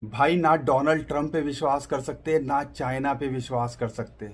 भाई ना Donald Trump पे विश्वास कर सकते ना चाइना पे विश्वास कर सकते।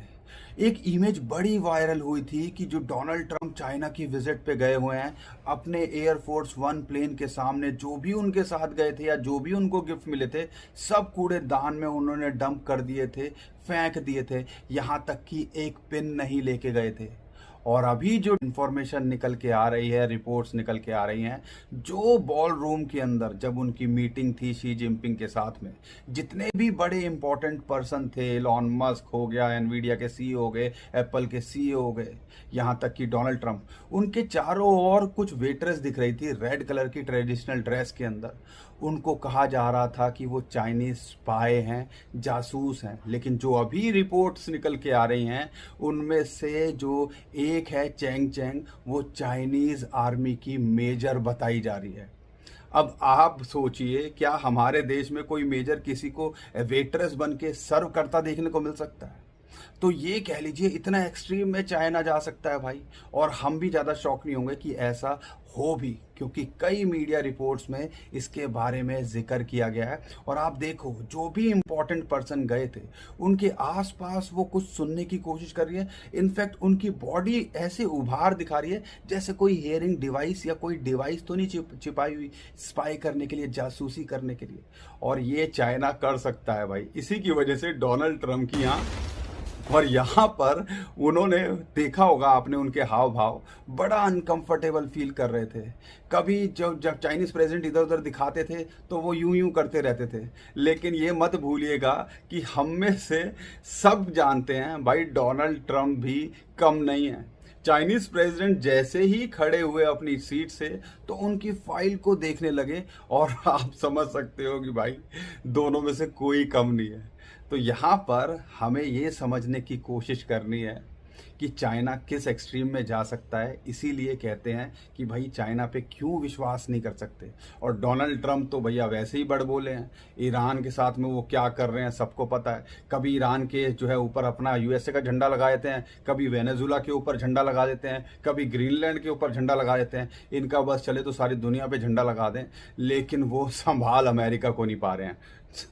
एक इमेज बड़ी वायरल हुई थी कि जो डोनाल्ड ट्रंप चाइना की विजिट पे गए हुए हैं, अपने एयरफोर्स वन प्लेन के सामने जो भी उनके साथ गए थे या जो भी उनको गिफ्ट मिले थे, सब कूड़ेदान में उन्होंने डंप कर दिए थे, फेंक दिए थे। यहाँ तक कि एक पिन नहीं लेके गए थे। और अभी जो इंफॉर्मेशन निकल के आ रही है, रिपोर्ट्स निकल के आ रही हैं, जो बॉल रूम के अंदर जब उनकी मीटिंग थी शी जिनपिंग के साथ में, जितने भी बड़े इंपॉर्टेंट पर्सन थे, एलॉन मस्क हो गया, एनवीडिया के सीईओ हो गए, एप्पल के सीईओ हो गए, यहाँ तक कि डोनाल्ड ट्रंप, उनके चारों ओर कुछ वेटर्स दिख रही थी रेड कलर की ट्रेडिशनल ड्रेस के अंदर। उनको कहा जा रहा था कि वो चाइनीज स्पाई हैं, जासूस हैं। लेकिन जो अभी रिपोर्ट्स निकल के आ रही हैं, उनमें से जो एक है चेंग चेंग, वो चाइनीज आर्मी की मेजर बताई जा रही है। अब आप सोचिए, क्या हमारे देश में कोई मेजर किसी को वेटरेस बन के सर्व करता देखने को मिल सकता है? तो ये कह लीजिए इतना एक्सट्रीम में चाइना जा सकता है भाई। और हम भी ज़्यादा शॉक नहीं होंगे कि ऐसा हो भी, क्योंकि कई मीडिया रिपोर्ट्स में इसके बारे में जिक्र किया गया है। और आप देखो, जो भी इंपॉर्टेंट पर्सन गए थे, उनके आसपास वो कुछ सुनने की कोशिश कर रही है। इनफैक्ट उनकी बॉडी ऐसे उभार दिखा रही है जैसे कोई हेयरिंग डिवाइस या कोई डिवाइस तो नहीं छिपाई हुई, स्पाई करने के लिए, जासूसी करने के लिए। और ये चाइना कर सकता है भाई। इसी की वजह से डोनाल्ड ट्रंप की यहाँ, और यहाँ पर उन्होंने देखा होगा आपने, उनके हाव भाव बड़ा अनकंफर्टेबल फील कर रहे थे। कभी जब जब चाइनीज प्रेसिडेंट इधर उधर दिखाते थे तो वो यूं यूं करते रहते थे। लेकिन ये मत भूलिएगा कि हम में से सब जानते हैं भाई, डोनाल्ड ट्रंप भी कम नहीं है। चाइनीज प्रेसिडेंट जैसे ही खड़े हुए अपनी सीट से, तो उनकी फाइल को देखने लगे। और आप समझ सकते हो कि भाई दोनों में से कोई कम नहीं है। तो यहाँ पर हमें ये समझने की कोशिश करनी है कि चाइना किस एक्सट्रीम में जा सकता है। इसीलिए कहते हैं कि भाई चाइना पे क्यों विश्वास नहीं कर सकते। और डोनाल्ड ट्रंप तो भैया वैसे ही बड़ बोले हैं। ईरान के साथ में वो क्या कर रहे हैं सबको पता है। कभी ईरान के जो है ऊपर अपना यूएसए का झंडा लगा देते हैं, कभी वेनेजुला के ऊपर झंडा लगा देते हैं, कभी ग्रीनलैंड के ऊपर झंडा लगा देते हैं। इनका बस चले तो सारी दुनिया पे झंडा लगा दें, लेकिन वो संभाल अमेरिका को नहीं पा रहे हैं।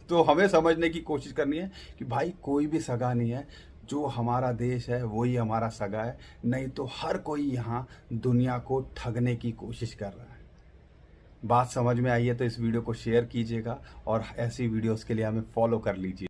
तो हमें समझने की कोशिश करनी है कि भाई कोई भी सगा नहीं है। जो हमारा देश है वही हमारा सगा है, नहीं तो हर कोई यहाँ दुनिया को ठगने की कोशिश कर रहा है। बात समझ में आई है तो इस वीडियो को शेयर कीजिएगा और ऐसी वीडियोस के लिए हमें फॉलो कर लीजिए।